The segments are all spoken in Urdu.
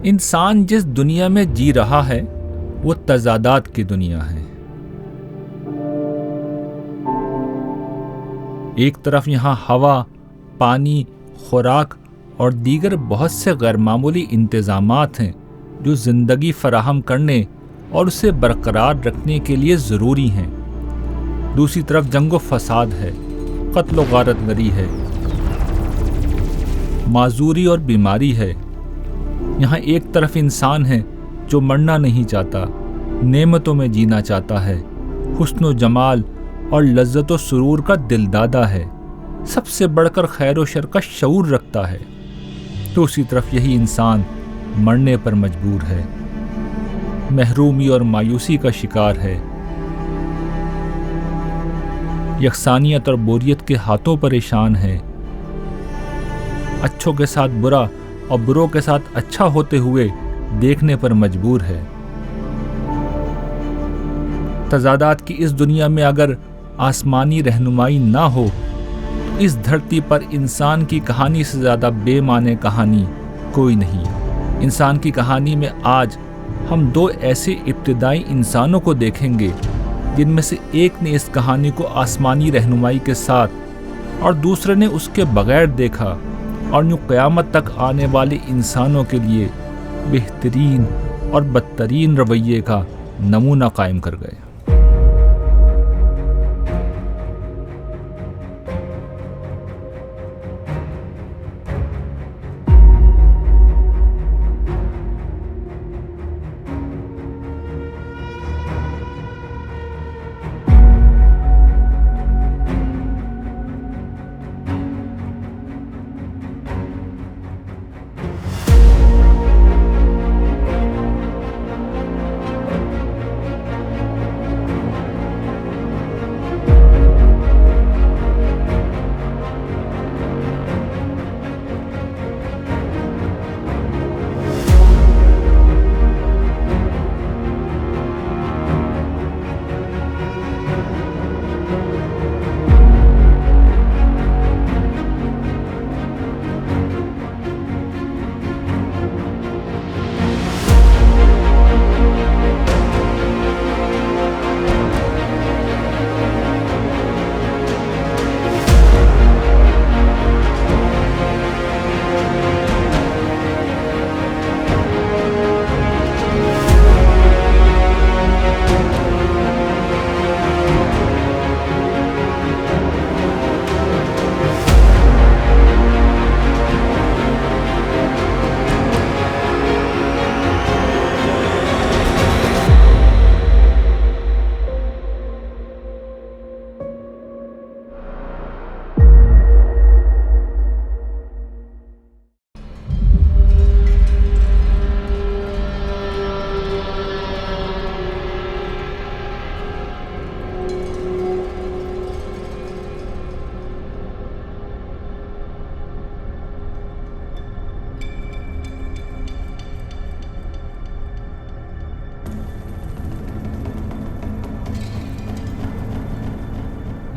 انسان جس دنیا میں جی رہا ہے وہ تضادات کی دنیا ہے۔ ایک طرف یہاں ہوا، پانی، خوراک اور دیگر بہت سے غیر معمولی انتظامات ہیں جو زندگی فراہم کرنے اور اسے برقرار رکھنے کے لیے ضروری ہیں۔ دوسری طرف جنگ و فساد ہے، قتل و غارت گری ہے، معذوری اور بیماری ہے۔ یہاں ایک طرف انسان ہے جو مرنا نہیں چاہتا، نعمتوں میں جینا چاہتا ہے، حسن و جمال اور لذت و سرور کا دلدادہ ہے، سب سے بڑھ کر خیر و شر کا شعور رکھتا ہے۔ دوسری طرف یہی انسان مرنے پر مجبور ہے، محرومی اور مایوسی کا شکار ہے، یکسانیت اور بوریت کے ہاتھوں پریشان ہے، اچھوں کے ساتھ برا اور بروں کے ساتھ اچھا ہوتے ہوئے دیکھنے پر مجبور ہے۔ تضادات کی اس دنیا میں اگر آسمانی رہنمائی نہ ہو تو اس دھرتی پر انسان کی کہانی سے زیادہ بے معنی کہانی کوئی نہیں۔ انسان کی کہانی میں آج ہم دو ایسے ابتدائی انسانوں کو دیکھیں گے جن میں سے ایک نے اس کہانی کو آسمانی رہنمائی کے ساتھ اور دوسرے نے اس کے بغیر دیکھا، اور یوں قیامت تک آنے والے انسانوں کے لیے بہترین اور بدترین رویے کا نمونہ قائم کر گئے۔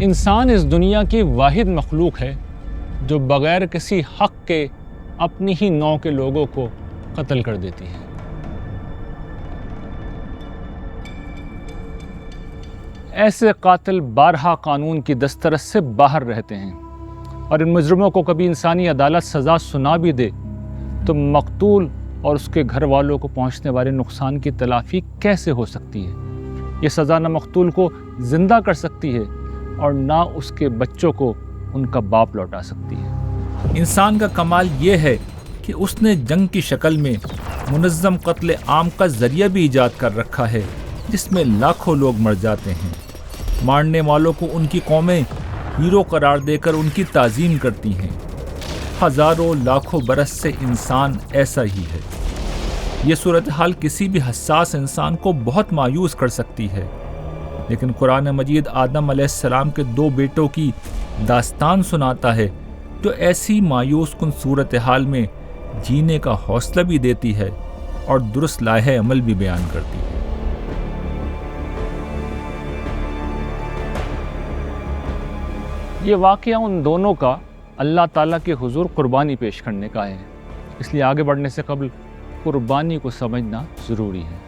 انسان اس دنیا کی واحد مخلوق ہے جو بغیر کسی حق کے اپنی ہی نوع کے لوگوں کو قتل کر دیتی ہے۔ ایسے قاتل بارہا قانون کی دسترس سے باہر رہتے ہیں، اور ان مجرموں کو کبھی انسانی عدالت سزا سنا بھی دے تو مقتول اور اس کے گھر والوں کو پہنچنے والے نقصان کی تلافی کیسے ہو سکتی ہے؟ یہ سزا نہ مقتول کو زندہ کر سکتی ہے اور نہ اس کے بچوں کو ان کا باپ لوٹا سکتی ہے۔ انسان کا کمال یہ ہے کہ اس نے جنگ کی شکل میں منظم قتل عام کا ذریعہ بھی ایجاد کر رکھا ہے، جس میں لاکھوں لوگ مر جاتے ہیں۔ مارنے والوں کو ان کی قومیں ہیرو قرار دے کر ان کی تعظیم کرتی ہیں۔ ہزاروں لاکھوں برس سے انسان ایسا ہی ہے۔ یہ صورتحال کسی بھی حساس انسان کو بہت مایوس کر سکتی ہے، لیکن قرآن مجید آدم علیہ السلام کے 2 بیٹوں کی داستان سناتا ہے جو ایسی مایوس کن صورتحال میں جینے کا حوصلہ بھی دیتی ہے اور درست لائحہ عمل بھی بیان کرتی ہے۔ یہ واقعہ ان دونوں کا اللہ تعالیٰ کے حضور قربانی پیش کرنے کا ہے، اس لیے آگے بڑھنے سے قبل قربانی کو سمجھنا ضروری ہے۔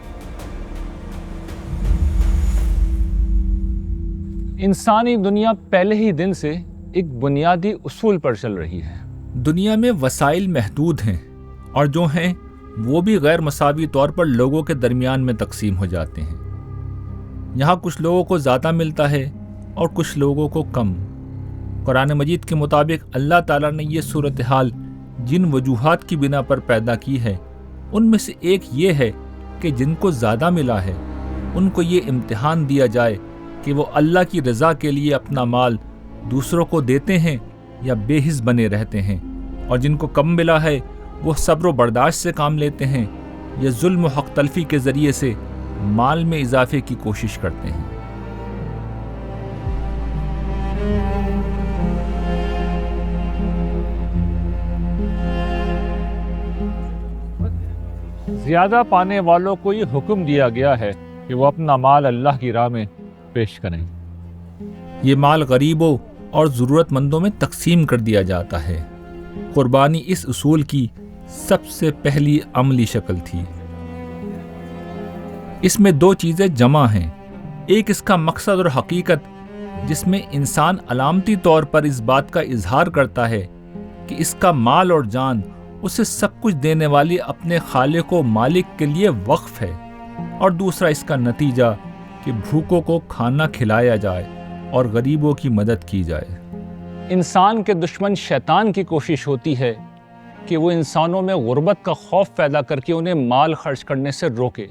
انسانی دنیا پہلے ہی دن سے ایک بنیادی اصول پر چل رہی ہے۔ دنیا میں وسائل محدود ہیں، اور جو ہیں وہ بھی غیر مساوی طور پر لوگوں کے درمیان میں تقسیم ہو جاتے ہیں۔ یہاں کچھ لوگوں کو زیادہ ملتا ہے اور کچھ لوگوں کو کم۔ قرآن مجید کے مطابق اللہ تعالیٰ نے یہ صورتحال جن وجوہات کی بنا پر پیدا کی ہے، ان میں سے ایک یہ ہے کہ جن کو زیادہ ملا ہے ان کو یہ امتحان دیا جائے کہ وہ اللہ کی رضا کے لیے اپنا مال دوسروں کو دیتے ہیں یا بے حس بنے رہتے ہیں، اور جن کو کم ملا ہے وہ صبر و برداشت سے کام لیتے ہیں یا ظلم و حق تلفی کے ذریعے سے مال میں اضافے کی کوشش کرتے ہیں۔ زیادہ پانے والوں کو یہ حکم دیا گیا ہے کہ وہ اپنا مال اللہ کی راہ میں پیش کریں۔ یہ مال غریبوں اور ضرورت مندوں میں تقسیم کر دیا جاتا ہے۔ قربانی اس اصول کی سب سے پہلی عملی شکل تھی۔ اس میں دو چیزیں جمع ہیں، ایک اس کا مقصد اور حقیقت، جس میں انسان علامتی طور پر اس بات کا اظہار کرتا ہے کہ اس کا مال اور جان اسے سب کچھ دینے والی اپنے خالق و مالک کے لیے وقف ہے، اور دوسرا اس کا نتیجہ کہ بھوکوں کو کھانا کھلایا جائے اور غریبوں کی مدد کی جائے۔ انسان کے دشمن شیطان کی کوشش ہوتی ہے کہ وہ انسانوں میں غربت کا خوف پیدا کر کے انہیں مال خرچ کرنے سے روکے،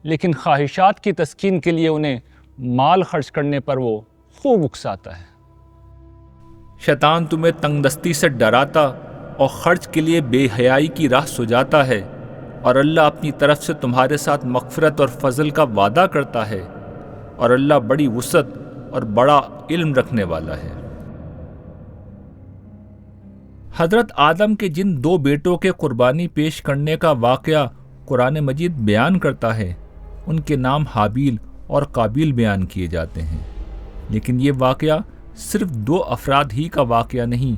لیکن خواہشات کی تسکین کے لیے انہیں مال خرچ کرنے پر وہ خوب اکساتا ہے۔ شیطان تمہیں تنگ دستی سے ڈراتا اور خرچ کے لیے بے حیائی کی راہ سجاتا ہے، اور اللہ اپنی طرف سے تمہارے ساتھ مغفرت اور فضل کا وعدہ کرتا ہے، اور اللہ بڑی وسعت اور بڑا علم رکھنے والا ہے۔ حضرت آدم کے جن دو بیٹوں کے قربانی پیش کرنے کا واقعہ قرآن مجید بیان کرتا ہے، ان کے نام حابیل اور قابیل بیان کیے جاتے ہیں، لیکن یہ واقعہ صرف دو افراد ہی کا واقعہ نہیں،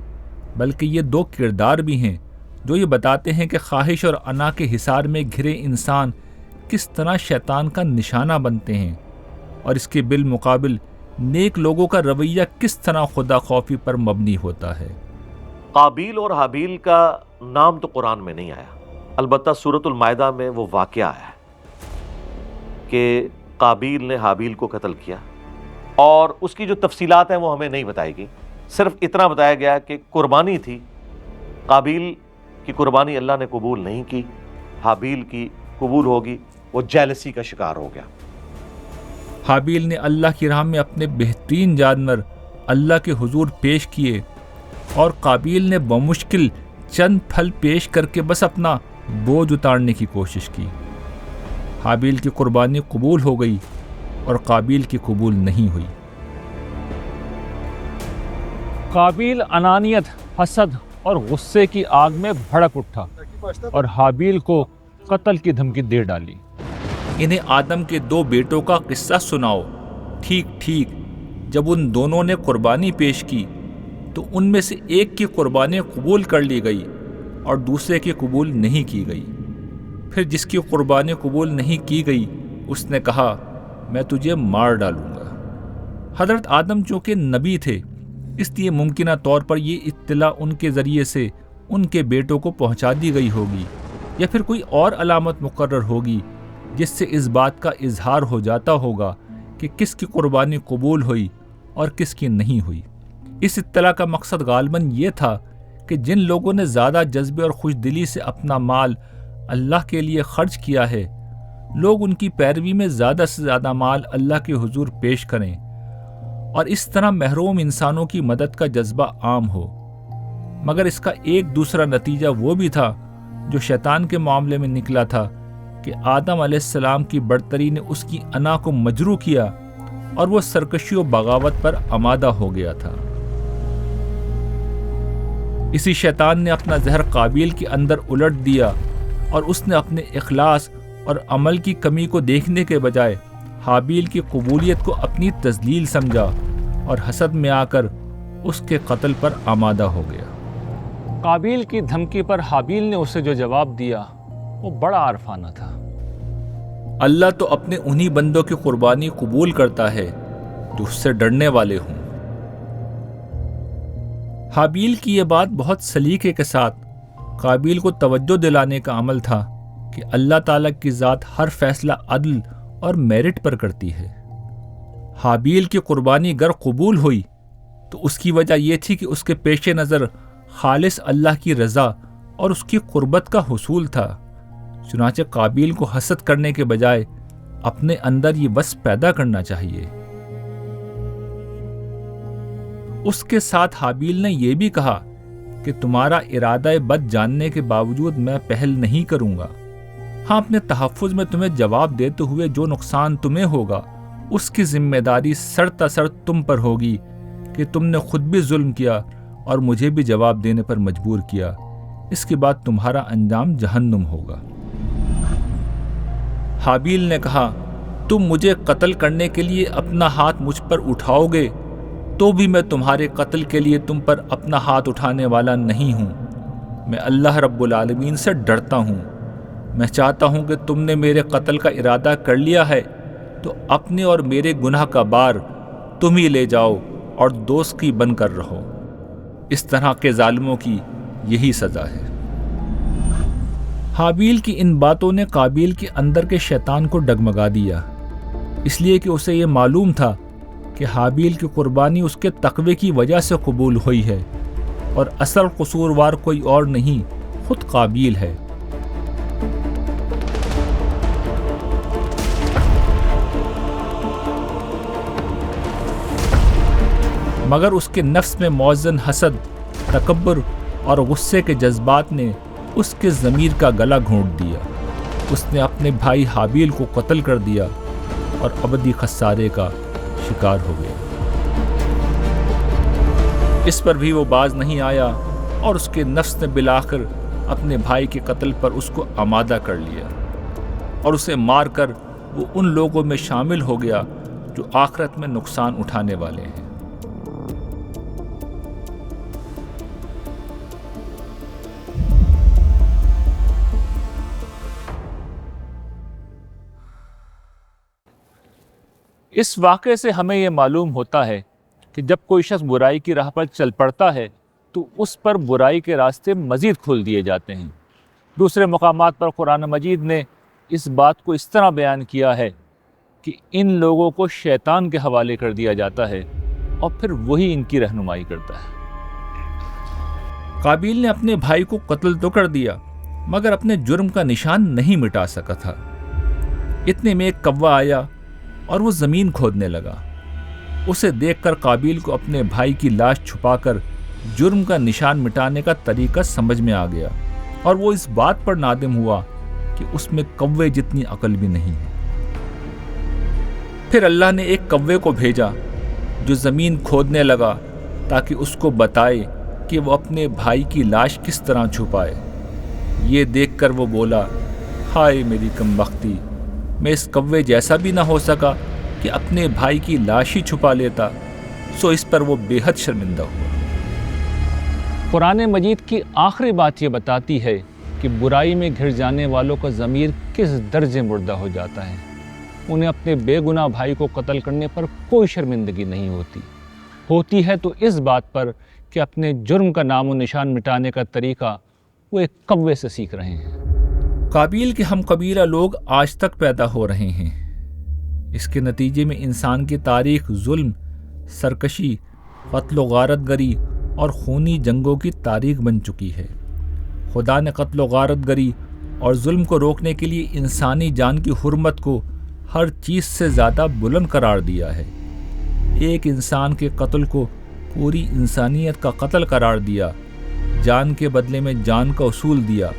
بلکہ یہ دو کردار بھی ہیں جو یہ بتاتے ہیں کہ خواہش اور انا کے حصار میں گھرے انسان کس طرح شیطان کا نشانہ بنتے ہیں، اور اس کے بالمقابل نیک لوگوں کا رویہ کس طرح خدا خوفی پر مبنی ہوتا ہے۔ قابیل اور حابیل کا نام تو قرآن میں نہیں آیا، البتہ سورۃ المائدہ میں وہ واقعہ آیا ہے کہ قابیل نے حابیل کو قتل کیا، اور اس کی جو تفصیلات ہیں وہ ہمیں نہیں بتائی گئی، صرف اتنا بتایا گیا کہ قربانی تھی، قابیل کی قربانی اللہ نے قبول نہیں کی، حابیل کی قبول ہوگی، وہ جیلسی کا شکار ہو گیا۔ حابیل نے اللہ کی راہ میں اپنے بہترین جانور اللہ کے حضور پیش کیے، اور قابیل نے بمشکل چند پھل پیش کر کے بس اپنا بوجھ اتارنے کی کوشش کی۔ حابیل کی قربانی قبول ہو گئی اور قابیل کی قبول نہیں ہوئی۔ قابیل انانیت، حسد اور غصے کی آگ میں بھڑک اٹھا اور حابیل کو قتل کی دھمکی دے ڈالی۔ انہیں آدم کے دو بیٹوں کا قصہ سناؤ۔ ٹھیک جب ان دونوں نے قربانی پیش کی تو ان میں سے ایک کی قربانی قبول کر لی گئی اور دوسرے کی قبول نہیں کی گئی۔ پھر جس کی قربانی قبول نہیں کی گئی اس نے کہا میں تجھے مار ڈالوں گا۔ حضرت آدم چونکہ نبی تھے، اس لیے ممکنہ طور پر یہ اطلاع ان کے ذریعے سے ان کے بیٹوں کو پہنچا دی گئی ہوگی، یا پھر کوئی اور علامت مقرر ہوگی جس سے اس بات کا اظہار ہو جاتا ہوگا کہ کس کی قربانی قبول ہوئی اور کس کی نہیں ہوئی۔ اس اطلاع کا مقصد غالباً یہ تھا کہ جن لوگوں نے زیادہ جذبے اور خوش دلی سے اپنا مال اللہ کے لیے خرچ کیا ہے، لوگ ان کی پیروی میں زیادہ سے زیادہ مال اللہ کے حضور پیش کریں، اور اس طرح محروم انسانوں کی مدد کا جذبہ عام ہو۔ مگر اس کا ایک دوسرا نتیجہ وہ بھی تھا جو شیطان کے معاملے میں نکلا تھا کہ آدم علیہ السلام کی برتری نے اس کی انا کو مجروح کیا اور وہ سرکشی و بغاوت پر آمادہ ہو گیا تھا۔ اسی شیطان نے اپنا زہر قابیل کے اندر الٹ دیا، اور اس نے اپنے اخلاص اور عمل کی کمی کو دیکھنے کے بجائے حابیل کی قبولیت کو اپنی تذلیل سمجھا اور حسد میں آ کر اس کے قتل پر آمادہ ہو گیا۔ قابیل کی دھمکی پر حابیل نے اسے جو جواب دیا وہ بڑا عارفانہ تھا۔ اللہ تو اپنے انہی بندوں کی قربانی قبول کرتا ہے جو اس سے ڈرنے والے ہوں۔ حابیل کی یہ بات بہت سلیقے کے ساتھ قابیل کو توجہ دلانے کا عمل تھا کہ اللہ تعالیٰ کی ذات ہر فیصلہ عدل اور میرٹ پر کرتی ہے۔ حابیل کی قربانی گر قبول ہوئی تو اس کی وجہ یہ تھی کہ اس کے پیش نظر خالص اللہ کی رضا اور اس کی قربت کا حصول تھا۔ چنانچہ قابیل کو حسد کرنے کے بجائے اپنے اندر یہ بس پیدا کرنا چاہیے۔ اس کے ساتھ حابیل نے یہ بھی کہا کہ تمہارا ارادہ بد جاننے کے باوجود میں پہل نہیں کروں گا۔ ہاں، اپنے تحفظ میں تمہیں جواب دیتے ہوئے جو نقصان تمہیں ہوگا اس کی ذمہ داری سر تسر تم پر ہوگی کہ تم نے خود بھی ظلم کیا اور مجھے بھی جواب دینے پر مجبور کیا۔ اس کے بعد تمہارا انجام جہنم ہوگا۔ حابیل نے کہا، تم مجھے قتل کرنے کے لیے اپنا ہاتھ مجھ پر اٹھاؤ گے تو بھی میں تمہارے قتل کے لیے تم پر اپنا ہاتھ اٹھانے والا نہیں ہوں۔ میں اللہ رب العالمین سے ڈرتا ہوں۔ میں چاہتا ہوں کہ تم نے میرے قتل کا ارادہ کر لیا ہے تو اپنے اور میرے گناہ کا بار تم ہی لے جاؤ اور دوستی بن کر رہو۔ اس طرح کے ظالموں کی یہی سزا ہے۔ حابیل کی ان باتوں نے قابیل کے اندر کے شیطان کو ڈگمگا دیا، اس لیے کہ اسے یہ معلوم تھا کہ حابیل کی قربانی اس کے تقوی کی وجہ سے قبول ہوئی ہے اور اصل قصوروار کوئی اور نہیں، خود قابیل ہے۔ مگر اس کے نفس میں موزن حسد، تکبر اور غصے کے جذبات نے اس کے ضمیر کا گلا گھونٹ دیا۔ اس نے اپنے بھائی حابیل کو قتل کر دیا اور ابدی خسارے کا شکار ہو گیا۔ اس پر بھی وہ باز نہیں آیا اور اس کے نفس نے بالآخر اپنے بھائی کے قتل پر اس کو آمادہ کر لیا اور اسے مار کر وہ ان لوگوں میں شامل ہو گیا جو آخرت میں نقصان اٹھانے والے ہیں۔ اس واقعے سے ہمیں یہ معلوم ہوتا ہے کہ جب کوئی شخص برائی کی راہ پر چل پڑتا ہے تو اس پر برائی کے راستے مزید کھول دیے جاتے ہیں۔ دوسرے مقامات پر قرآن مجید نے اس بات کو اس طرح بیان کیا ہے کہ ان لوگوں کو شیطان کے حوالے کر دیا جاتا ہے اور پھر وہی ان کی رہنمائی کرتا ہے۔ قابیل نے اپنے بھائی کو قتل تو کر دیا مگر اپنے جرم کا نشان نہیں مٹا سکا تھا۔ اتنے میں ایک کوا آیا اور وہ زمین کھودنے لگا۔ اسے دیکھ کر قابیل کو اپنے بھائی کی لاش چھپا کر جرم کا نشان مٹانے کا طریقہ سمجھ میں آ گیا اور وہ اس بات پر نادم ہوا کہ اس میں کوے جتنی عقل بھی نہیں ہے۔ پھر اللہ نے ایک کوے کو بھیجا جو زمین کھودنے لگا تاکہ اس کو بتائے کہ وہ اپنے بھائی کی لاش کس طرح چھپائے۔ یہ دیکھ کر وہ بولا، ہائے میری کم بختی، میں اس کوے جیسا بھی نہ ہو سکا کہ اپنے بھائی کی لاش ہی چھپا لیتا۔ سو اس پر وہ بے حد شرمندہ ہوا۔ قرآن مجید کی آخری بات یہ بتاتی ہے کہ برائی میں گھر جانے والوں کا ضمیر کس درجے مردہ ہو جاتا ہے۔ انہیں اپنے بے گناہ بھائی کو قتل کرنے پر کوئی شرمندگی نہیں ہوتی ہے تو اس بات پر کہ اپنے جرم کا نام و نشان مٹانے کا طریقہ وہ ایک کوے سے سیکھ رہے ہیں۔ قابیل کے ہم قبیلہ لوگ آج تک پیدا ہو رہے ہیں۔ اس کے نتیجے میں انسان کی تاریخ ظلم، سرکشی، قتل و غارت گری اور خونی جنگوں کی تاریخ بن چکی ہے۔ خدا نے قتل و غارت گری اور ظلم کو روکنے کے لیے انسانی جان کی حرمت کو ہر چیز سے زیادہ بلند قرار دیا ہے۔ ایک انسان کے قتل کو پوری انسانیت کا قتل قرار دیا، جان کے بدلے میں جان کا اصول دیا،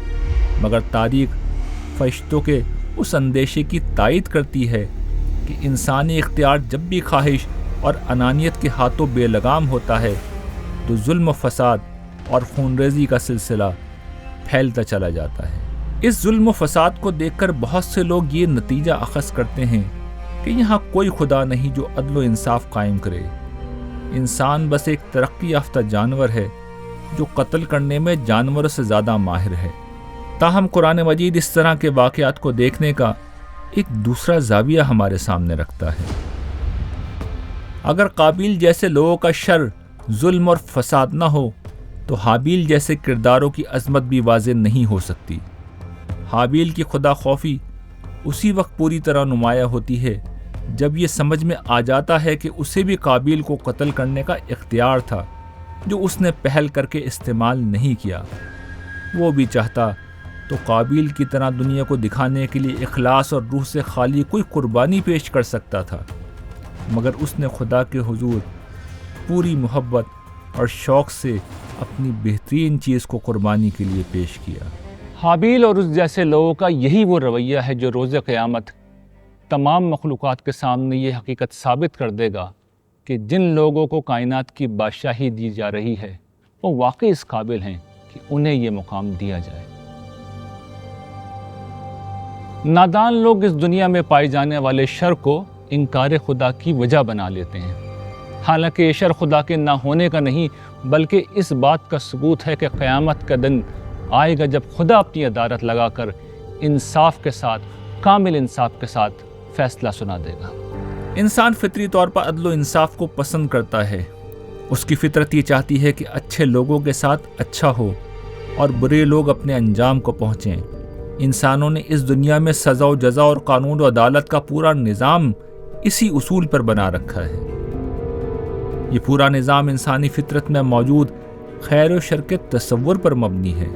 مگر تاریخ فرشتوں کے اس اندیشے کی تائید کرتی ہے کہ انسانی اختیار جب بھی خواہش اور انانیت کے ہاتھوں بے لگام ہوتا ہے تو ظلم و فساد اور خونریزی کا سلسلہ پھیلتا چلا جاتا ہے۔ اس ظلم و فساد کو دیکھ کر بہت سے لوگ یہ نتیجہ اخذ کرتے ہیں کہ یہاں کوئی خدا نہیں جو عدل و انصاف قائم کرے۔ انسان بس ایک ترقی یافتہ جانور ہے جو قتل کرنے میں جانوروں سے زیادہ ماہر ہے۔ تاہم قرآن مجید اس طرح کے واقعات کو دیکھنے کا ایک دوسرا زاویہ ہمارے سامنے رکھتا ہے۔ اگر قابیل جیسے لوگوں کا شر، ظلم اور فساد نہ ہو تو حابیل جیسے کرداروں کی عظمت بھی واضح نہیں ہو سکتی۔ حابیل کی خدا خوفی اسی وقت پوری طرح نمایاں ہوتی ہے جب یہ سمجھ میں آ جاتا ہے کہ اسے بھی قابیل کو قتل کرنے کا اختیار تھا، جو اس نے پہل کر کے استعمال نہیں کیا۔ وہ بھی چاہتا تو قابیل کی طرح دنیا کو دکھانے کے لیے اخلاص اور روح سے خالی کوئی قربانی پیش کر سکتا تھا، مگر اس نے خدا کے حضور پوری محبت اور شوق سے اپنی بہترین چیز کو قربانی کے لیے پیش کیا۔ حابیل اور اس جیسے لوگوں کا یہی وہ رویہ ہے جو روز قیامت تمام مخلوقات کے سامنے یہ حقیقت ثابت کر دے گا کہ جن لوگوں کو کائنات کی بادشاہی دی جا رہی ہے وہ واقعی اس قابل ہیں کہ انہیں یہ مقام دیا جائے۔ نادان لوگ اس دنیا میں پائے جانے والے شر کو انکار خدا کی وجہ بنا لیتے ہیں، حالانکہ یہ شر خدا کے نہ ہونے کا نہیں بلکہ اس بات کا ثبوت ہے کہ قیامت کا دن آئے گا جب خدا اپنی عدالت لگا کر انصاف کے ساتھ، کامل انصاف کے ساتھ فیصلہ سنا دے گا۔ انسان فطری طور پر عدل و انصاف کو پسند کرتا ہے۔ اس کی فطرت یہ چاہتی ہے کہ اچھے لوگوں کے ساتھ اچھا ہو اور برے لوگ اپنے انجام کو پہنچیں۔ انسانوں نے اس دنیا میں سزا و جزا اور قانون و عدالت کا پورا نظام اسی اصول پر بنا رکھا ہے۔ یہ پورا نظام انسانی فطرت میں موجود خیر و شر کے تصور پر مبنی ہے،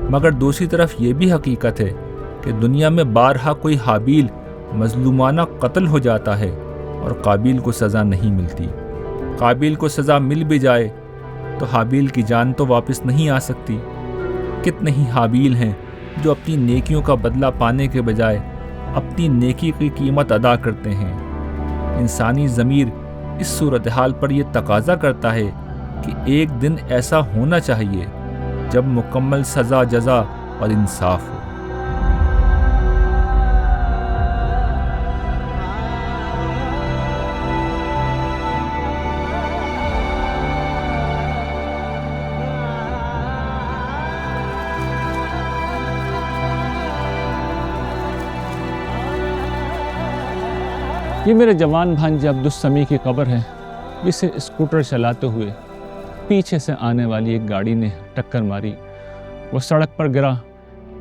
مگر دوسری طرف یہ بھی حقیقت ہے کہ دنیا میں بارہا کوئی حابیل مظلومانہ قتل ہو جاتا ہے اور قابیل کو سزا نہیں ملتی۔ قابیل کو سزا مل بھی جائے تو حابیل کی جان تو واپس نہیں آ سکتی۔ کتنے ہی حابیل ہیں جو اپنی نیکیوں کا بدلہ پانے کے بجائے اپنی نیکی کی قیمت ادا کرتے ہیں۔ انسانی ضمیر اس صورتحال پر یہ تقاضا کرتا ہے کہ ایک دن ایسا ہونا چاہیے جب مکمل سزا جزا اور انصاف ہو۔ یہ میرے جوان بھانجے عبدالسمیع کی قبر ہے، جسے اسکوٹر چلاتے ہوئے پیچھے سے آنے والی ایک گاڑی نے ٹکر ماری۔ وہ سڑک پر گرا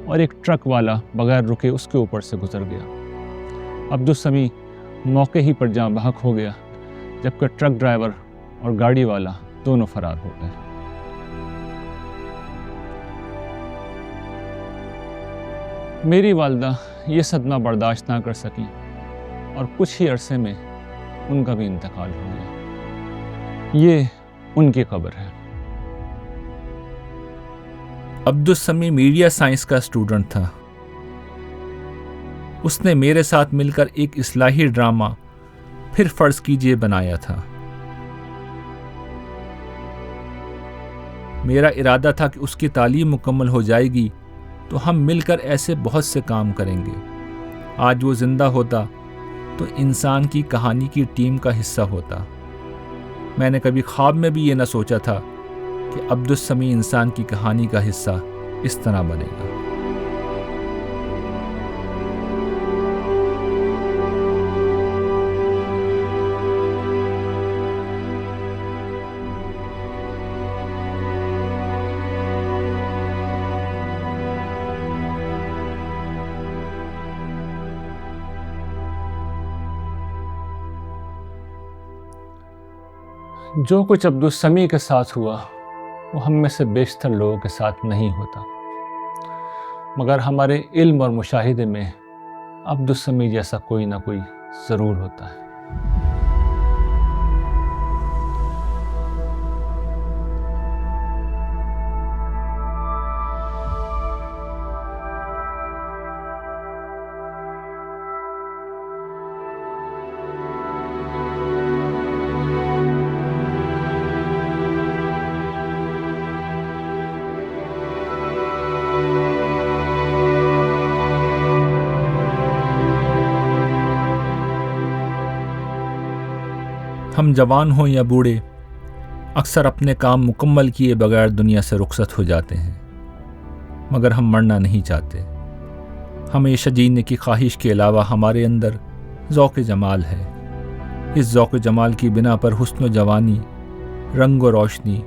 اور ایک ٹرک والا بغیر رکے اس کے اوپر سے گزر گیا۔ عبدالسمیع موقع ہی پر جاں بحق ہو گیا، جبکہ ٹرک ڈرائیور اور گاڑی والا دونوں فرار ہو گئے۔ میری والدہ یہ صدمہ برداشت نہ کر سکیں اور کچھ ہی عرصے میں ان کا بھی انتقال ہو گیا۔ یہ ان کی قبر ہے۔ عبدالسمیع میڈیا سائنس کا اسٹوڈنٹ تھا۔ اس نے میرے ساتھ مل کر ایک اصلاحی ڈرامہ پھر فرض کیجئے بنایا تھا۔ میرا ارادہ تھا کہ اس کی تعلیم مکمل ہو جائے گی تو ہم مل کر ایسے بہت سے کام کریں گے۔ آج وہ زندہ ہوتا تو انسان کی کہانی کی ٹیم کا حصہ ہوتا۔ میں نے کبھی خواب میں بھی یہ نہ سوچا تھا کہ عبدالسمیع انسان کی کہانی کا حصہ اس طرح بنے گا۔ جو کچھ عبدالسمیع کے ساتھ ہوا وہ ہم میں سے بیشتر لوگوں کے ساتھ نہیں ہوتا، مگر ہمارے علم اور مشاہدے میں عبدالسمیع جیسا کوئی نہ کوئی ضرور ہوتا ہے۔ ہم جوان ہوں یا بوڑھے اکثر اپنے کام مکمل کیے بغیر دنیا سے رخصت ہو جاتے ہیں۔ مگر ہم مرنا نہیں چاہتے۔ ہمیشہ جینے کی خواہش کے علاوہ ہمارے اندر ذوق جمال ہے۔ اس ذوق جمال کی بنا پر حسن و جوانی، رنگ و روشنی،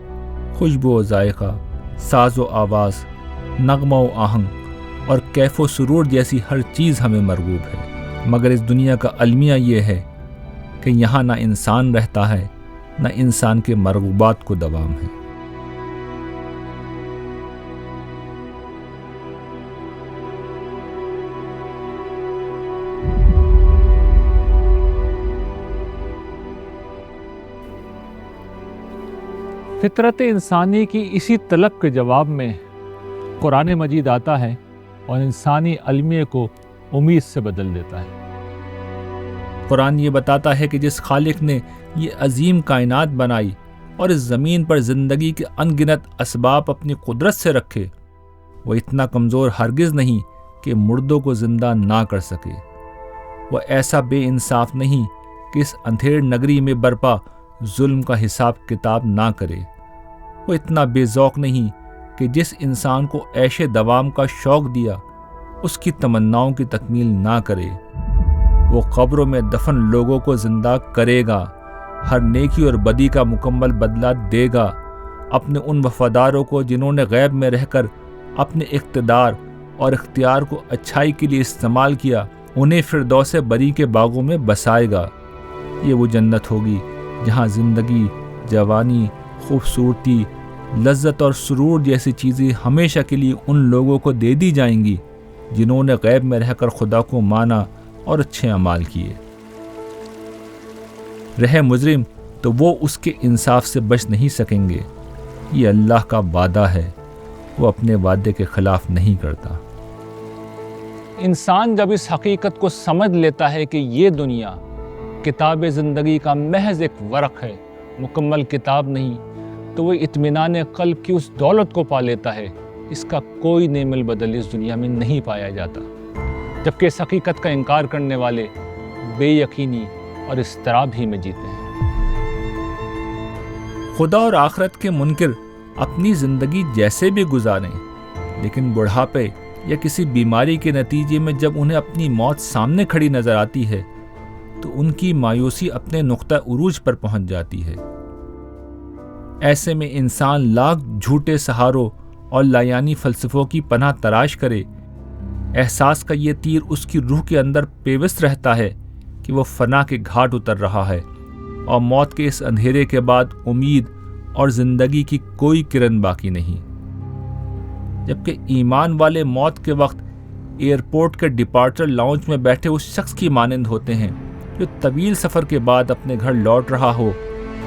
خوشبو و ذائقہ، ساز و آواز، نغمہ و آہنگ اور کیف و سرور جیسی ہر چیز ہمیں مرغوب ہے، مگر اس دنیا کا المیہ یہ ہے کہ یہاں نہ انسان رہتا ہے، نہ انسان کے مرغوبات کو دوام ہے۔ فطرت انسانی کی اسی طلب کے جواب میں قرآن مجید آتا ہے اور انسانی المیہ کو امید سے بدل دیتا ہے۔ قرآن یہ بتاتا ہے کہ جس خالق نے یہ عظیم کائنات بنائی اور اس زمین پر زندگی کے ان گنت اسباب اپنی قدرت سے رکھے، وہ اتنا کمزور ہرگز نہیں کہ مردوں کو زندہ نہ کر سکے۔ وہ ایسا بے انصاف نہیں کہ اس اندھیر نگری میں برپا ظلم کا حساب کتاب نہ کرے۔ وہ اتنا بے ذوق نہیں کہ جس انسان کو عیش دوام کا شوق دیا اس کی تمناؤں کی تکمیل نہ کرے۔ وہ قبروں میں دفن لوگوں کو زندہ کرے گا، ہر نیکی اور بدی کا مکمل بدلہ دے گا۔ اپنے ان وفاداروں کو جنہوں نے غیب میں رہ کر اپنے اقتدار اور اختیار کو اچھائی کے لیے استعمال کیا، انہیں فردوس بری کے باغوں میں بسائے گا۔ یہ وہ جنت ہوگی جہاں زندگی، جوانی، خوبصورتی، لذت اور سرور جیسی چیزیں ہمیشہ کے لیے ان لوگوں کو دے دی جائیں گی جنہوں نے غیب میں رہ کر خدا کو مانا اور اچھے اعمال کیے۔ رہے مجرم تو وہ اس کے انصاف سے بچ نہیں سکیں گے۔ یہ اللہ کا وعدہ ہے، وہ اپنے وعدے کے خلاف نہیں کرتا۔ انسان جب اس حقیقت کو سمجھ لیتا ہے کہ یہ دنیا کتاب زندگی کا محض ایک ورق ہے، مکمل کتاب نہیں، تو وہ اطمینان قلب کی اس دولت کو پا لیتا ہے اس کا کوئی نعم البدل اس دنیا میں نہیں پایا جاتا، جبکہ اس حقیقت کا انکار کرنے والے بے یقینی اور اضطراب ہی میں جیتے ہیں۔ خدا اور آخرت کے منکر اپنی زندگی جیسے بھی گزاریں، لیکن بڑھاپے یا کسی بیماری کے نتیجے میں جب انہیں اپنی موت سامنے کھڑی نظر آتی ہے تو ان کی مایوسی اپنے نقطہ عروج پر پہنچ جاتی ہے۔ ایسے میں انسان لاکھ جھوٹے سہاروں اور لایانی فلسفوں کی پناہ تلاش کرے، احساس کا یہ تیر اس کی روح کے اندر پیوست رہتا ہے کہ وہ فنا کے گھاٹ اتر رہا ہے اور موت کے اس اندھیرے کے بعد امید اور زندگی کی کوئی کرن باقی نہیں، جبکہ ایمان والے موت کے وقت ایئرپورٹ کے ڈپارچر لاؤنج میں بیٹھے اس شخص کی مانند ہوتے ہیں جو طویل سفر کے بعد اپنے گھر لوٹ رہا ہو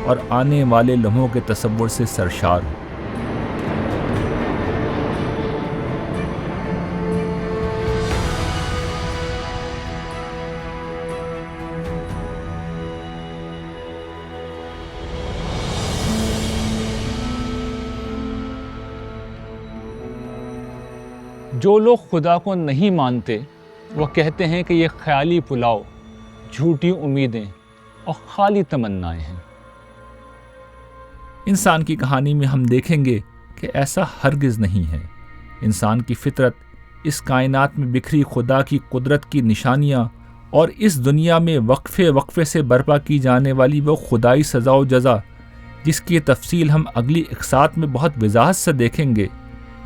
اور آنے والے لمحوں کے تصور سے سرشار ہو۔ جو لوگ خدا کو نہیں مانتے وہ کہتے ہیں کہ یہ خیالی پلاؤ، جھوٹی امیدیں اور خالی تمنائیں ہیں۔ انسان کی کہانی میں ہم دیکھیں گے کہ ایسا ہرگز نہیں ہے۔ انسان کی فطرت اس کائنات میں بکھری خدا کی قدرت کی نشانیاں اور اس دنیا میں وقفے وقفے سے برپا کی جانے والی وہ خدائی سزا و جزا جس کی تفصیل ہم اگلی اقساط میں بہت وضاحت سے دیکھیں گے،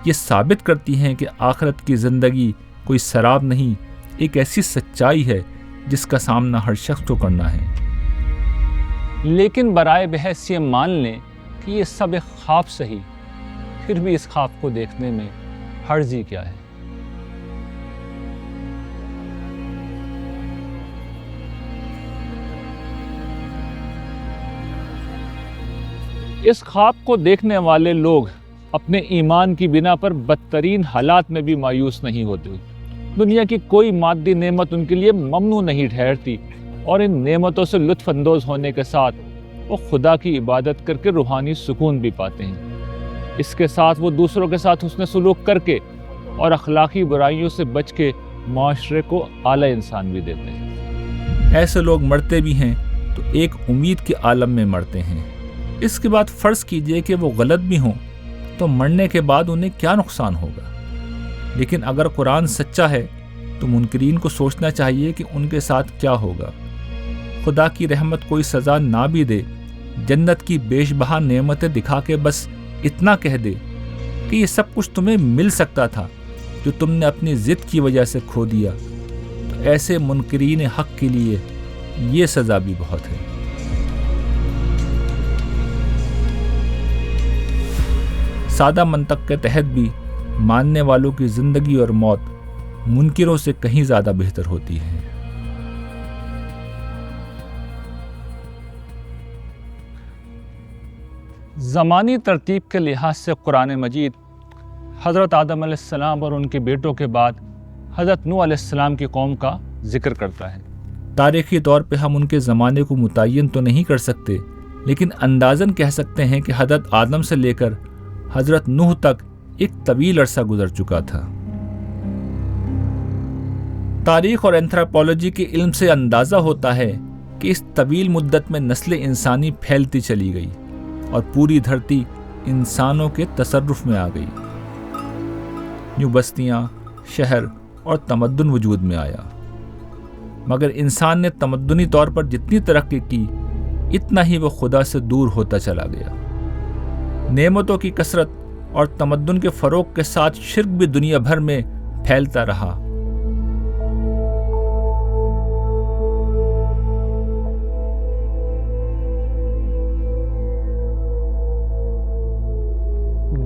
یہ ثابت کرتی ہیں کہ آخرت کی زندگی کوئی سراب نہیں، ایک ایسی سچائی ہے جس کا سامنا ہر شخص کو کرنا ہے۔ لیکن برائے بحث یہ مان لیں کہ یہ سب ایک خواب سہی، پھر بھی اس خواب کو دیکھنے میں حرجی کیا ہے؟ اس خواب کو دیکھنے والے لوگ اپنے ایمان کی بنا پر بدترین حالات میں بھی مایوس نہیں ہوتے۔ دنیا کی کوئی مادی نعمت ان کے لیے ممنوع نہیں ٹھہرتی، اور ان نعمتوں سے لطف اندوز ہونے کے ساتھ وہ خدا کی عبادت کر کے روحانی سکون بھی پاتے ہیں۔ اس کے ساتھ وہ دوسروں کے ساتھ حسن سلوک کر کے اور اخلاقی برائیوں سے بچ کے معاشرے کو اعلیٰ انسان بھی دیتے ہیں۔ ایسے لوگ مرتے بھی ہیں تو ایک امید کے عالم میں مرتے ہیں۔ اس کے بعد فرض کیجئے کہ وہ غلط بھی ہوں تو مرنے کے بعد انہیں کیا نقصان ہوگا؟ لیکن اگر قرآن سچا ہے تو منکرین کو سوچنا چاہیے کہ ان کے ساتھ کیا ہوگا۔ خدا کی رحمت کوئی سزا نہ بھی دے، جنت کی بیش بہا نعمتیں دکھا کے بس اتنا کہہ دے کہ یہ سب کچھ تمہیں مل سکتا تھا جو تم نے اپنی ضد کی وجہ سے کھو دیا، تو ایسے منکرین حق کے لیے یہ سزا بھی بہت ہے۔ سادہ منطق کے تحت بھی ماننے والوں کی زندگی اور موت منکروں سے کہیں زیادہ بہتر ہوتی ہے۔ زمانی ترتیب کے لحاظ سے قرآن مجید حضرت آدم علیہ السلام اور ان کے بیٹوں کے بعد حضرت نوح علیہ السلام کی قوم کا ذکر کرتا ہے۔ تاریخی طور پہ ہم ان کے زمانے کو متعین تو نہیں کر سکتے، لیکن اندازاً کہہ سکتے ہیں کہ حضرت آدم سے لے کر حضرت نوح تک ایک طویل عرصہ گزر چکا تھا۔ تاریخ اور اینتھروپولوجی کے علم سے اندازہ ہوتا ہے کہ اس طویل مدت میں نسل انسانی پھیلتی چلی گئی اور پوری دھرتی انسانوں کے تصرف میں آ گئی۔ یوں بستیاں، شہر اور تمدن وجود میں آیا، مگر انسان نے تمدنی طور پر جتنی ترقی کی اتنا ہی وہ خدا سے دور ہوتا چلا گیا۔ نعمتوں کی کثرت اور تمدن کے فروغ کے ساتھ شرک بھی دنیا بھر میں پھیلتا رہا۔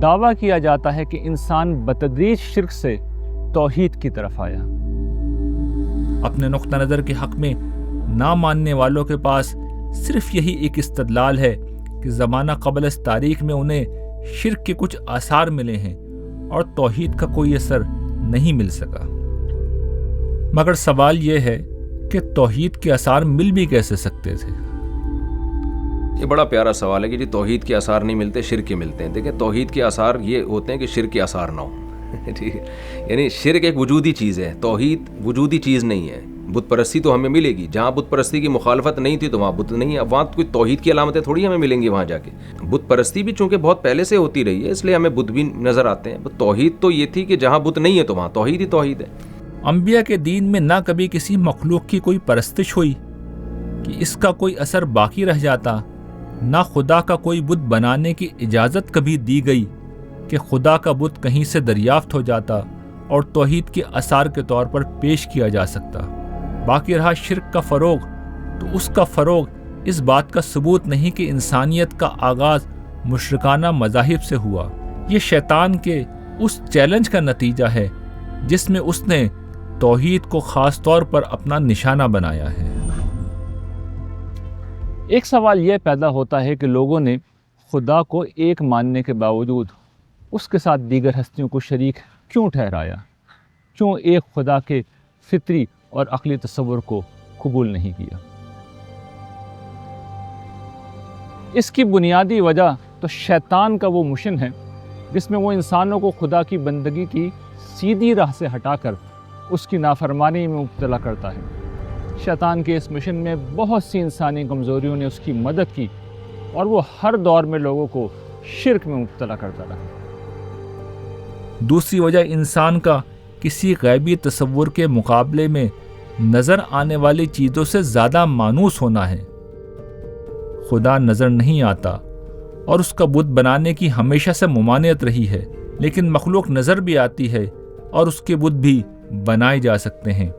دعویٰ کیا جاتا ہے کہ انسان بتدریج شرک سے توحید کی طرف آیا۔ اپنے نقطہ نظر کے حق میں نہ ماننے والوں کے پاس صرف یہی ایک استدلال ہے کہ زمانہ قبل اس تاریخ میں انہیں شرک کے کچھ آثار ملے ہیں اور توحید کا کوئی اثر نہیں مل سکا۔ مگر سوال یہ ہے کہ توحید کے آثار مل بھی کیسے سکتے تھے؟ یہ بڑا پیارا سوال ہے کہ جی توحید کے آثار نہیں ملتے، شرک کے ملتے ہیں۔ دیکھیں، توحید کے آثار یہ ہوتے ہیں کہ شرک کے آثار نہ ہوں، ٹھیک ہے؟ یعنی شرک ایک وجودی چیز ہے، توحید وجودی چیز نہیں ہے۔ بت پرستی تو ہمیں ملے گی، جہاں بت پرستی کی مخالفت نہیں تھی تو وہاں بت نہیں ہے، وہاں کوئی توحید کی علامتیں تھوڑی ہمیں ملیں گی وہاں جا کے۔ بت پرستی بھی چونکہ بہت پہلے سے ہوتی رہی ہے، اس لیے ہمیں بت بھی نظر آتے ہیں۔ توحید تو یہ تھی کہ جہاں بت نہیں ہے تو وہاں توحید ہی توحید ہے۔ انبیاء کے دین میں نہ کبھی کسی مخلوق کی کوئی پرستش ہوئی کہ اس کا کوئی اثر باقی رہ جاتا، نہ خدا کا کوئی بت بنانے کی اجازت کبھی دی گئی کہ خدا کا بت کہیں سے دریافت ہو جاتا اور توحید کے اثار کے طور پر پیش کیا جا سکتا۔ باقی رہا شرک کا فروغ، تو اس کا فروغ اس بات کا ثبوت نہیں کہ انسانیت کا آغاز مشرکانہ مذاہب سے ہوا۔ یہ شیطان کے اس چیلنج کا نتیجہ ہے جس میں اس نے توحید کو خاص طور پر اپنا نشانہ بنایا ہے۔ ایک سوال یہ پیدا ہوتا ہے کہ لوگوں نے خدا کو ایک ماننے کے باوجود اس کے ساتھ دیگر ہستیوں کو شریک کیوں ٹھہرایا؟ کیوں ایک خدا کے فطری اور عقلی تصور کو قبول نہیں کیا؟ اس کی بنیادی وجہ تو شیطان کا وہ مشن ہے جس میں وہ انسانوں کو خدا کی بندگی کی سیدھی راہ سے ہٹا کر اس کی نافرمانی میں مبتلا کرتا ہے۔ شیطان کے اس مشن میں بہت سی انسانی کمزوریوں نے اس کی مدد کی اور وہ ہر دور میں لوگوں کو شرک میں مبتلا کرتا رہا۔ دوسری وجہ انسان کا کسی غیبی تصور کے مقابلے میں نظر آنے والی چیزوں سے زیادہ مانوس ہونا ہے۔ خدا نظر نہیں آتا اور اس کا بت بنانے کی ہمیشہ سے ممانعت رہی ہے، لیکن مخلوق نظر بھی آتی ہے اور اس کے بت بھی بنائے جا سکتے ہیں۔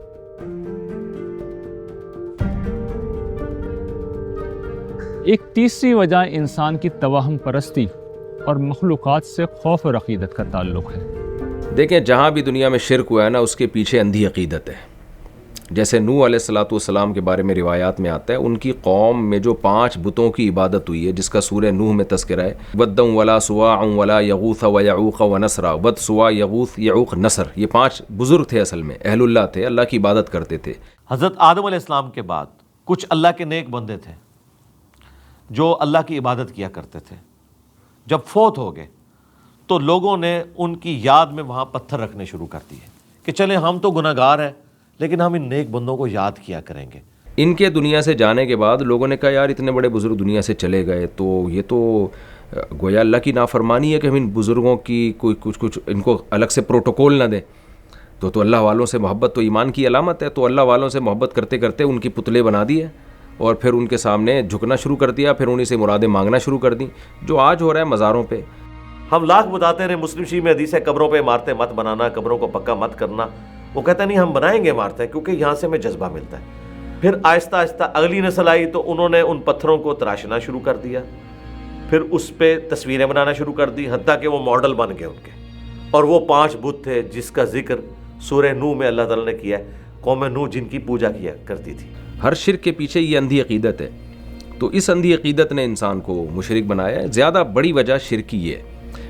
ایک تیسری وجہ انسان کی توہم پرستی اور مخلوقات سے خوف اور عقیدت کا تعلق ہے۔ دیکھیں، جہاں بھی دنیا میں شرک ہوا ہے نا، اس کے پیچھے اندھی عقیدت ہے۔ جیسے نوح علیہ السلام کے بارے میں روایات میں آتا ہے، ان کی قوم میں جو 5 بتوں کی عبادت ہوئی ہے، جس کا سورہ نوح میں تذکرہ ہے، ودّ ولا سواع ولا یغوث ویعوق ونسر، ود سواع یغوث یعوق نسر، یہ 5 بزرگ تھے، اصل میں اہل اللہ تھے، اللہ کی عبادت کرتے تھے۔ حضرت آدم علیہ السلام کے بعد کچھ اللہ کے نیک بندے تھے جو اللہ کی عبادت کیا کرتے تھے۔ جب فوت ہو گئے تو لوگوں نے ان کی یاد میں وہاں پتھر رکھنے شروع کر دیے کہ چلیں ہم تو گناہ گار ہیں لیکن ہم ان نیک بندوں کو یاد کیا کریں گے۔ ان کے دنیا سے جانے کے بعد لوگوں نے کہا یار اتنے بڑے بزرگ دنیا سے چلے گئے تو یہ تو گویا اللہ کی نافرمانی ہے کہ ہم ان بزرگوں کی کوئی کچھ ان کو الگ سے پروٹوکول نہ دیں۔ تو اللہ والوں سے محبت تو ایمان کی علامت ہے. تو اللہ والوں سے محبت کرتے کرتے ان کی پتلے بنا دیے اور پھر ان کے سامنے جھکنا شروع کر دیا, پھر انہیں سے مرادیں مانگنا شروع کر دیں, جو آج ہو رہا ہے مزاروں پہ. ہم لاکھ بتاتے رہے مسلم شریف میں حدیث ہے قبروں پہ عمارتیں مت بنانا, قبروں کو پکا مت کرنا. وہ کہتا نہیں ہم بنائیں گے عمارتیں کیونکہ یہاں سے ہمیں جذبہ ملتا ہے. پھر آہستہ آہستہ اگلی نسل آئی تو انہوں نے ان پتھروں کو تراشنا شروع کر دیا, پھر اس پہ تصویریں بنانا شروع کر دی, حتیٰ کہ وہ ماڈل بن گئے ان کے. اور وہ 5 بت تھے جس کا ذکر سورہ نوح میں اللہ تعالیٰ نے کیا ہے, قوم نوح جن کی پوجا کیا کرتی تھی. ہر شرک کے پیچھے یہ اندھی عقیدت ہے. تو اس اندھی عقیدت نے انسان کو مشرک بنایا ہے. زیادہ بڑی وجہ شرک کی ہے.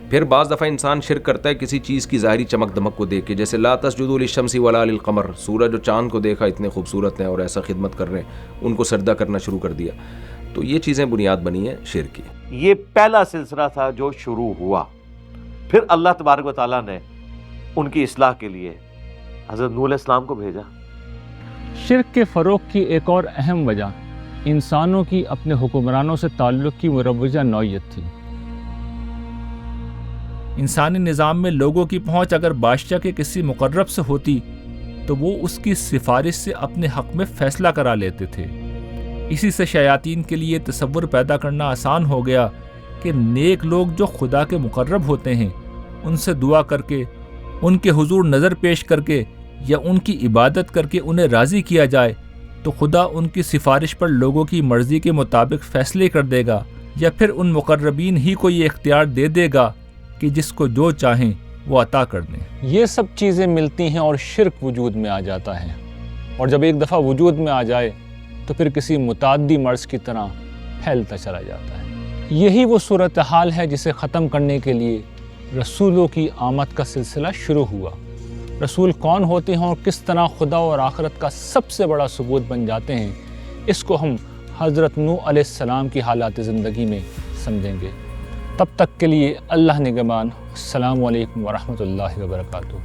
پھر بعض دفعہ انسان شرک کرتا ہے کسی چیز کی ظاہری چمک دمک کو دیکھ کے, جیسے لا تسجدوا للشمس ولا للقمر, سورج اور چاند کو دیکھا اتنے خوبصورت ہیں اور ایسا خدمت کر رہے ہیں, ان کو سجدہ کرنا شروع کر دیا. تو یہ چیزیں بنیاد بنی ہیں شرک کی. یہ پہلا سلسلہ تھا جو شروع ہوا. پھر اللہ تبارک و تعالیٰ نے ان کی اصلاح کے لیے حضرت نوح علیہ السلام کو بھیجا. شرک کے فروغ کی ایک اور اہم وجہ انسانوں کی اپنے حکمرانوں سے تعلق کی مروجہ نوعیت تھی. انسانی نظام میں لوگوں کی پہنچ اگر بادشاہ کے کسی مقرب سے ہوتی تو وہ اس کی سفارش سے اپنے حق میں فیصلہ کرا لیتے تھے. اسی سے شیاطین کے لیے تصور پیدا کرنا آسان ہو گیا کہ نیک لوگ جو خدا کے مقرب ہوتے ہیں ان سے دعا کر کے, ان کے حضور نظر پیش کر کے یا ان کی عبادت کر کے انہیں راضی کیا جائے تو خدا ان کی سفارش پر لوگوں کی مرضی کے مطابق فیصلے کر دے گا, یا پھر ان مقربین ہی کو یہ اختیار دے دے گا کہ جس کو جو چاہیں وہ عطا کر دیں. یہ سب چیزیں ملتی ہیں اور شرک وجود میں آ جاتا ہے, اور جب ایک دفعہ وجود میں آ جائے تو پھر کسی متعدی مرض کی طرح پھیلتا چلا جاتا ہے. یہی وہ صورتحال ہے جسے ختم کرنے کے لیے رسولوں کی آمد کا سلسلہ شروع ہوا. رسول کون ہوتے ہیں اور کس طرح خدا اور آخرت کا سب سے بڑا ثبوت بن جاتے ہیں, اس کو ہم حضرت نوح علیہ السلام کی حالات زندگی میں سمجھیں گے. تب تک کے لیے اللہ نگہبان. السلام علیکم ورحمۃ اللہ وبرکاتہ.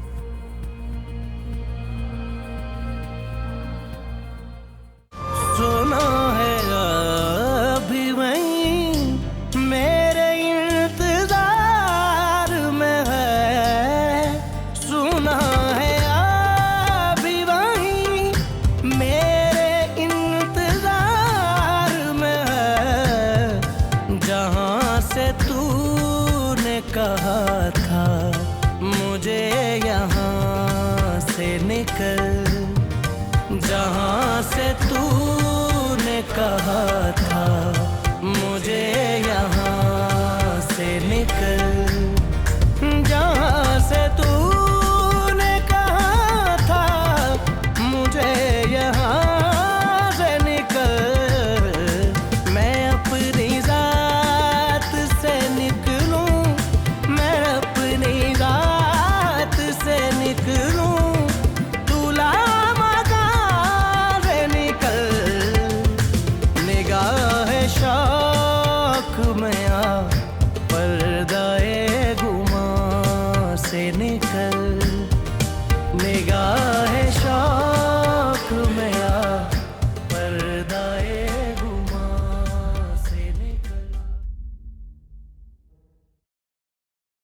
سنا ہے ابھی وہیں میرے انتظار میں ہے, سنا ہے ابھی وہیں میرے انتظار میں ہے, جہاں سے تو نے کہا تھا مجھے یہاں سے نکل, جہاں سے تو نے کہا تھا